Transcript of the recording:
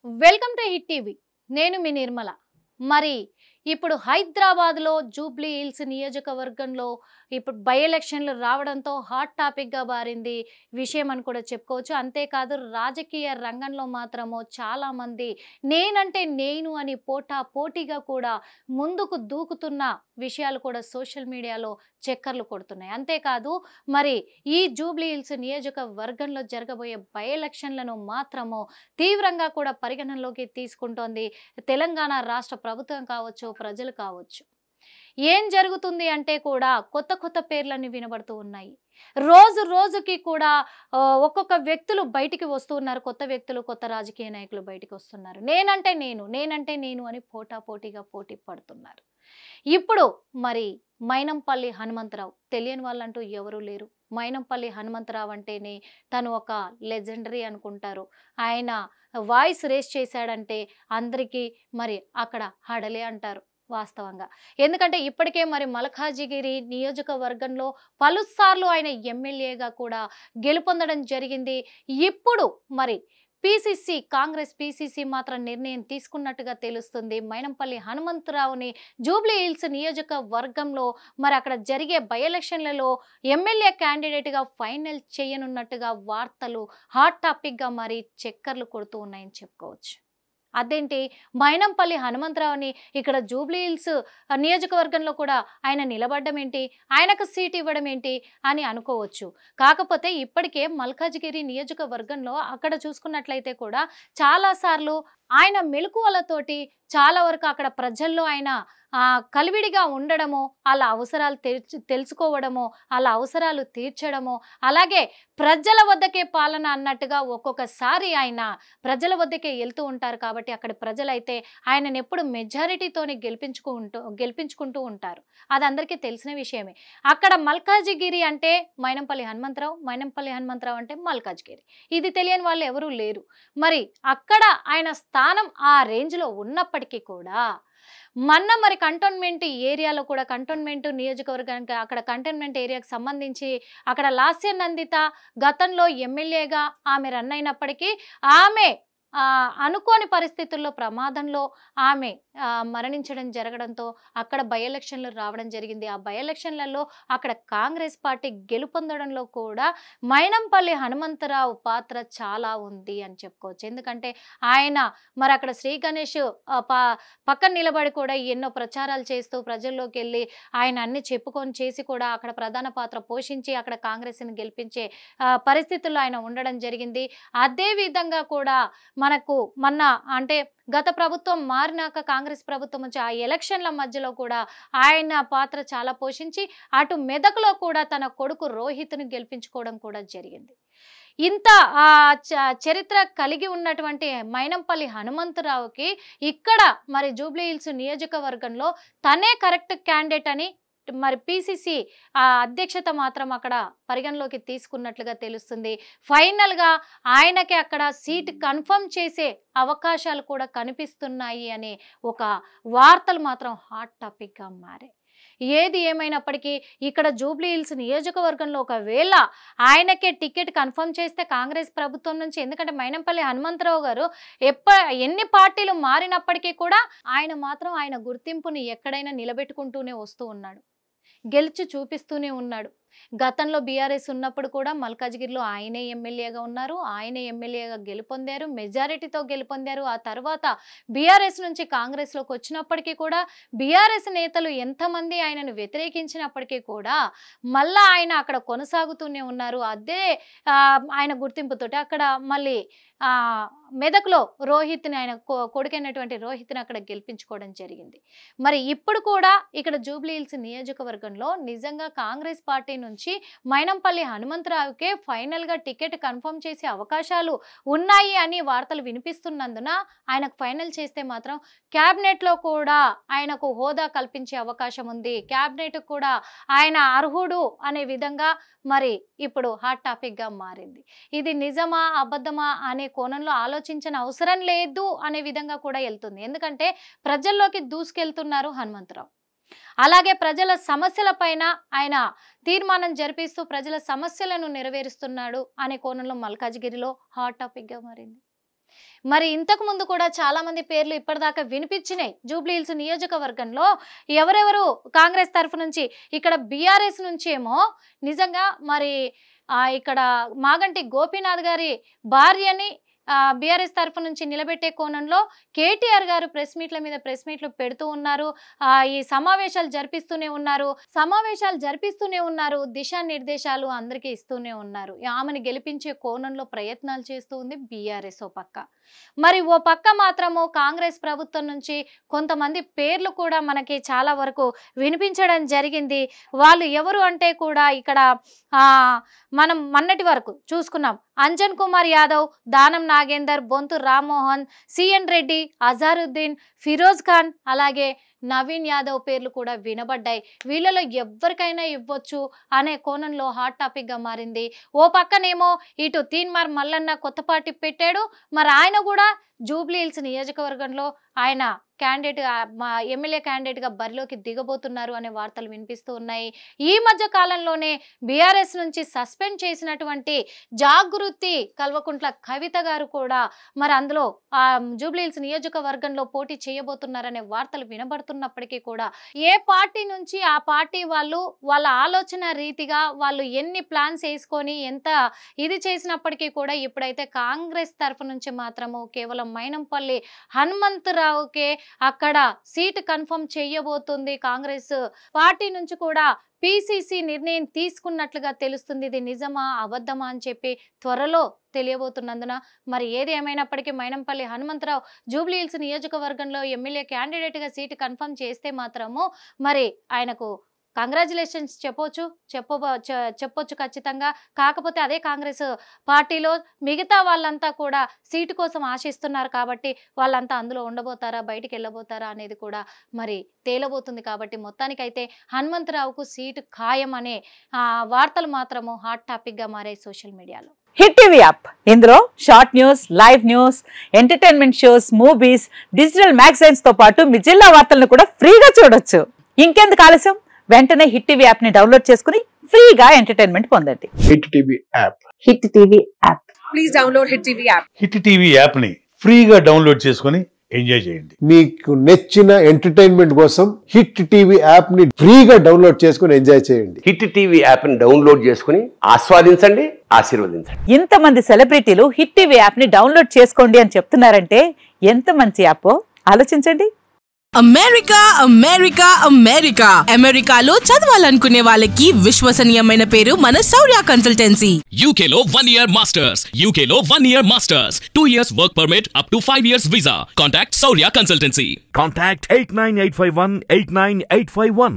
Welcome to hit TV. నేను మీ నిర్మల. మరి ఇప్పుడు హైదరాబాద్లో జూబ్లీ హిల్స్ నియోజకవర్గంలో ఇప్పుడు బై ఎలక్షన్లు రావడంతో హాట్ టాపిక్గా మారింది విషయం అని కూడా చెప్పుకోవచ్చు. అంతేకాదు రాజకీయ రంగంలో మాత్రము చాలామంది నేనంటే నేను అని పోటీగా కూడా ముందుకు దూకుతున్న విషయాలు కూడా సోషల్ మీడియాలో చక్కర్లు కొడుతున్నాయి. అంతేకాదు మరి ఈ జూబ్లీ హిల్స్ నియోజకవర్గంలో జరగబోయే బై ఎలక్షన్లను మాత్రము తీవ్రంగా కూడా పరిగణనలోకి తీసుకుంటోంది తెలంగాణ రాష్ట్ర ప్రభుత్వం కావచ్చు, ప్రజలు కావచ్చు. ఏం జరుగుతుంది అంటే కూడా కొత్త పేర్లన్నీ వినబడుతూ ఉన్నాయి. రోజు రోజుకి కూడా ఒక్కొక్క వ్యక్తులు బయటికి వస్తూ ఉన్నారు. కొత్త వ్యక్తులు, కొత్త రాజకీయ నాయకులు బయటికి వస్తున్నారు. నేనంటే నేను అని పోటీగా పోటీ పడుతున్నారు. ఇప్పుడు మరి మైనంపల్లి హనుమంతరావు తెలియని వాళ్ళంటూ ఎవరూ లేరు. మైనంపల్లి హనుమంతరావు అంటేనే తను ఒక లెజెండరీ అనుకుంటారు. ఆయన వాయిస్ రేస్ చేశాడంటే అందరికీ మరి అక్కడ హడలే అంటారు వాస్తవంగా. ఎందుకంటే ఇప్పటికే మరి మల్కాజిగిరి నియోజకవర్గంలో పలుసార్లు ఆయన ఎమ్మెల్యేగా కూడా గెలుపొందడం జరిగింది. ఇప్పుడు మరి కాంగ్రెస్ పిసిసి మాత్రం నిర్ణయం తీసుకున్నట్టుగా తెలుస్తుంది. మైనంపల్లి హనుమంతరావుని జూబ్లీ హిల్స్ నియోజకవర్గంలో మరి అక్కడ జరిగే బై ఎలక్షన్లలో ఎమ్మెల్యే క్యాండిడేట్గా ఫైనల్ చేయనున్నట్టుగా వార్తలు హాట్ టాపిక్గా మరి చక్కర్లు కొడుతూ ఉన్నాయని చెప్పుకోవచ్చు. అదేంటి మైనంపల్లి హనుమంతరావుని ఇక్కడ జూబ్లీ హిల్స్ నియోజకవర్గంలో కూడా ఆయన నిలబడ్డం ఏంటి, ఆయనకు సీట్ ఇవ్వడం ఏంటి అని అనుకోవచ్చు. కాకపోతే ఇప్పటికే మల్కాజిగిరి నియోజకవర్గంలో అక్కడ చూసుకున్నట్లయితే కూడా చాలాసార్లు ఆయన మెలకువలతోటి చాలా వరకు అక్కడ ప్రజల్లో ఆయన కలివిడిగా ఉండడము, వాళ్ళ అవసరాలు తెలుసుకోవడము, వాళ్ళ అవసరాలు తీర్చడము, అలాగే ప్రజల వద్దకే పాలన అన్నట్టుగా ఒక్కొక్కసారి ఆయన ప్రజల వద్దకే వెళ్తూ ఉంటారు. కాబట్టి అక్కడ ప్రజలైతే ఆయనను ఎప్పుడు మెజారిటీతోనే గెలిపించుకుంటూ ఉంటారు. అది అందరికీ తెలిసిన విషయమే. అక్కడ మల్కాజిగిరి అంటే మైనంపల్లి హనుమంతరావు అంటే మల్కాజిగిరి. ఇది తెలియని వాళ్ళు ఎవరూ లేరు. మరి అక్కడ ఆయన స్థానం ఆ రేంజ్లో ఉన్నప్పటికీ కూడా మరి కంటోన్మెంట్ ఏరియాలో కూడా కంటోన్మెంట్ నియోజకవర్గానికి అక్కడ కంటోన్మెంట్ ఏరియాకి సంబంధించి అక్కడ లాస్య నందిత గతంలో ఎమ్మెల్యేగా ఆమె రన్ అయినప్పటికీ ఆమె అనుకోని పరిస్థితుల్లో ప్రమాదంలో ఆమె మరణించడం జరగడంతో అక్కడ బై ఎలక్షన్లు రావడం జరిగింది. ఆ బై ఎలక్షన్లలో అక్కడ కాంగ్రెస్ పార్టీ గెలుపొందడంలో కూడా మైనంపల్లి హనుమంతరావు పాత్ర చాలా ఉంది అని చెప్పుకోవచ్చు. ఎందుకంటే ఆయన మరి అక్కడ శ్రీ గణేష్ పక్కన నిలబడి కూడా ఎన్నో ప్రచారాలు చేస్తూ ప్రజల్లోకి వెళ్ళి ఆయన అన్ని చెప్పుకొని చేసి కూడా అక్కడ ప్రధాన పాత్ర పోషించి అక్కడ కాంగ్రెస్ని గెలిపించే పరిస్థితుల్లో ఆయన ఉండడం జరిగింది. అదే విధంగా కూడా మనకు అంటే గత ప్రభుత్వం మారినాక కాంగ్రెస్ ప్రభుత్వం వచ్చి ఆ ఎలక్షన్ల మధ్యలో కూడా ఆయన పాత్ర చాలా పోషించి అటు మెదక్లో కూడా తన కొడుకు రోహిత్ను గెలిపించుకోవడం కూడా జరిగింది. ఇంత చరిత్ర కలిగి ఉన్నటువంటి మైనంపల్లి హనుమంతరావుకి ఇక్కడ మరి జూబ్లీ హిల్స్ నియోజకవర్గంలో తనే కరెక్ట్ క్యాండిడేట్ అని మరి పిసిసి అధ్యక్షత మాత్రం అక్కడ పరిగణలోకి తీసుకున్నట్లుగా తెలుస్తుంది. ఫైనల్గా ఆయనకి అక్కడ సీట్ కన్ఫర్మ్ చేసే అవకాశాలు కూడా కనిపిస్తున్నాయి అనే ఒక వార్తలు మాత్రం హాట్ టాపిక్గా మారాయి. ఏది ఏమైనప్పటికీ ఇక్కడ జూబ్లీ హిల్స్ నియోజకవర్గంలో ఒకవేళ ఆయనకే టికెట్ కన్ఫర్మ్ చేస్తే కాంగ్రెస్ ప్రభుత్వం నుంచి, ఎందుకంటే మైనంపల్లి హనుమంతరావు గారు ఎన్ని పార్టీలు మారినప్పటికీ కూడా ఆయన మాత్రం ఆయన గుర్తింపుని ఎక్కడైనా నిలబెట్టుకుంటూనే వస్తూ ఉన్నాడు, గెలిచి చూపిస్తూనే ఉన్నాడు. గతంలో బీఆర్ఎస్ ఉన్నప్పుడు కూడా మల్కాజిగిరిలో ఆయనే ఎమ్మెల్యేగా ఉన్నారు, ఆయనే ఎమ్మెల్యేగా గెలుపొందారు, మెజారిటీతో గెలుపొందారు. ఆ తర్వాత బీఆర్ఎస్ నుంచి కాంగ్రెస్లోకి వచ్చినప్పటికీ కూడా బీఆర్ఎస్ నేతలు ఎంతమంది ఆయనను వ్యతిరేకించినప్పటికీ కూడా మళ్ళా ఆయన అక్కడ కొనసాగుతూనే ఉన్నారు. అదే ఆయన గుర్తింపుతోటి అక్కడ మళ్ళీ మెదక్లో రోహిత్ని ఆయన కొడుకైనటువంటి రోహిత్ని అక్కడ గెలిపించుకోవడం జరిగింది. మరి ఇప్పుడు కూడా ఇక్కడ జూబ్లీ హిల్స్ నియోజకవర్గంలో నిజంగా కాంగ్రెస్ పార్టీ నుంచి మైనంపల్లి హనుమంతరావుకే ఫైనల్గా టికెట్ కన్ఫర్మ్ చేసే అవకాశాలు ఉన్నాయి అని వార్తలు వినిపిస్తున్నందున ఆయనకు ఫైనల్ చేస్తే మాత్రం క్యాబినెట్లో కూడా ఆయనకు హోదా కల్పించే అవకాశం ఉంది, క్యాబినెట్ కూడా ఆయన అర్హుడు అనే విధంగా మరి ఇప్పుడు హాట్ టాపిక్గా మారింది. ఇది నిజమా అబద్ధమా అనే కోణంలో ఆలోచించిన అవసరం లేదు అనే విధంగా కూడా వెళ్తుంది. ఎందుకంటే ప్రజల్లోకి దూసుకెళ్తున్నారు హనుమంతరావు. అలాగే ప్రజల సమస్యలపైన ఆయన తీర్మానం జరిపిస్తూ ప్రజల సమస్యలను నెరవేరుస్తున్నాడు అనే కోణంలో మల్కాజిగిరిలో హాట్ టాపిక్గా మారింది. మరి ఇంతకు ముందు కూడా చాలా మంది పేర్లు ఇప్పటిదాకా వినిపించినాయి జూబ్లీ హిల్స్ నియోజకవర్గంలో ఎవరెవరు కాంగ్రెస్ తరఫు నుంచి. ఇక్కడ బీఆర్ఎస్ నుంచి ఏమో నిజంగా మరి ఇక్కడ మాగంటి గోపీనాథ్ గారి భార్యని బీఆర్ఎస్ తరఫు నుంచి నిలబెట్టే కోణంలో కేటీఆర్ గారు ప్రెస్ మీట్లు పెడుతూ ఉన్నారు. ఈ సమావేశాలు జరిపిస్తూనే ఉన్నారు. దిశానిర్దేశాలు అందరికీ ఇస్తూనే ఉన్నారు. ఆమెను గెలిపించే కోణంలో ప్రయత్నాలు చేస్తూ ఉంది బీఆర్ఎస్ ఓ పక్క. మరి ఓ పక్క మాత్రము కాంగ్రెస్ ప్రభుత్వం నుంచి కొంతమంది పేర్లు కూడా మనకి చాలా వరకు వినిపించడం జరిగింది. వాళ్ళు ఎవరు అంటే కూడా ఇక్కడ మనం మొన్నటి వరకు చూసుకున్నాం. అంజన్ కుమార్ యాదవ్, దానం నాగేందర్, బొంతు రామ్మోహన్, సిఎన్ రెడ్డి, అజారుద్దీన్, ఫిరోజ్ ఖాన్, అలాగే నవీన్ యాదవ్ పేర్లు కూడా వినబడ్డాయి. వీళ్ళలో ఎవరికైనా ఇవ్వచ్చు అనే కోణంలో హాట్ టాపిక్గా మారింది. ఓ పక్కనేమో ఇటు తీన్మార్ మల్లన్న కొత్త పార్టీ పెట్టాడు. మరి ఆయన కూడా జూబ్లీ హిల్స్ నియోజకవర్గంలో ఆయన ఎమ్మెల్యే క్యాండిడేట్గా బరిలోకి దిగబోతున్నారు అనే వార్తలు వినిపిస్తూ ఉన్నాయి. ఈ మధ్య కాలంలోనే బీఆర్ఎస్ నుంచి సస్పెండ్ చేసినటువంటి జాగృతి కల్వకుంట్ల కవిత గారు కూడా మరి అందులో జూబ్లీ హిల్స్ నియోజకవర్గంలో పోటీ చేయబోతున్నారనే వార్తలు వినబడుతున్నప్పటికీ కూడా ఏ పార్టీ నుంచి ఆ పార్టీ వాళ్ళ ఆలోచన రీతిగా వాళ్ళు ఎన్ని ప్లాన్స్ వేసుకొని ఎంత ఇది చేసినప్పటికీ కూడా ఇప్పుడైతే కాంగ్రెస్ తరఫు నుంచి మాత్రము కేవలం మైనంపల్లి హనుమంతరావుకే అక్కడ సీటు కన్ఫర్మ్ చేయబోతుంది. కాంగ్రెస్ పార్టీ నుంచి కూడా పిసిసి నిర్ణయం తీసుకున్నట్లుగా తెలుస్తుంది. ఇది నిజమా అబద్ధమా అని చెప్పి త్వరలో తెలియబోతున్నందున మరి ఏది ఏమైనప్పటికీ మైనంపల్లి హనుమంతరావు జూబ్లీ హిల్స్ నియోజకవర్గంలో ఎమ్మెల్యే క్యాండిడేట్గా సీటు కన్ఫర్మ్ చేస్తే మాత్రము మరి ఆయనకు కంగ్రాచులేషన్స్ చెప్పొచ్చు ఖచ్చితంగా. కాకపోతే అదే కాంగ్రెస్ పార్టీలో మిగతా వాళ్ళంతా కూడా సీటు కోసం ఆశిస్తున్నారు కాబట్టి వాళ్ళంతా అందులో ఉండబోతారా బయటికి వెళ్ళబోతారా అనేది కూడా మరి తేలబోతుంది. కాబట్టి మొత్తానికైతే హనుమంతరావుకు సీటు ఖాయం అనే వార్తలు మాత్రము హాట్ టాపిక్గా మారాయి సోషల్ మీడియాలో. హిట్ టీవీ యాప్, ఇందులో short news, live news, entertainment shows, movies, digital magazines తో పాటు మీ జిల్లా వార్తలను కూడా ఫ్రీగా చూడొచ్చు. ఇంకెందుకు ఆలస్యం, వెంటనే హిట్ టీవీ యాప్ ని డౌన్లోడ్ చేసుకుని ఫ్రీగా ఎంటర్టైన్మెంట్ పొందండి. Hit TV app. Hit TV app. Please download hit TV app. Hit TV app ని ఫ్రీగా డౌన్లోడ్ చేసుకుని ఎంజాయ్ చేయండి. మీకు నచ్చిన ఎంటర్టైన్మెంట్ కోసం హిట్ టీవీ యాప్ ని ఫ్రీగా డౌన్లోడ్ చేసుకుని ఎంజాయ్ చేయండి. హిట్ టీవీ యాప్ ని డౌన్లోడ్ చేసుకుని ఆస్వాదించండి, ఆశీర్వదించండి. ఇంతమంది సెలబ్రిటీలు హిట్ టీవీ యాప్ ని డౌన్లోడ్ చేసుకోండి అని చెప్తున్నారంటే ఎంత మంచి యాప్ ఆలోచించండి. అమెరికాలో చదవాలనుకునే వాళ్ళకి విశ్వసనీయమైన పేరు మన శౌర్య కన్సల్టెన్సీ. UK లో 1 year masters, UK లో 1 year masters, 2 years work permit up to 5 years visa. Contact Saurya Consultancy. Contact 89851 89851.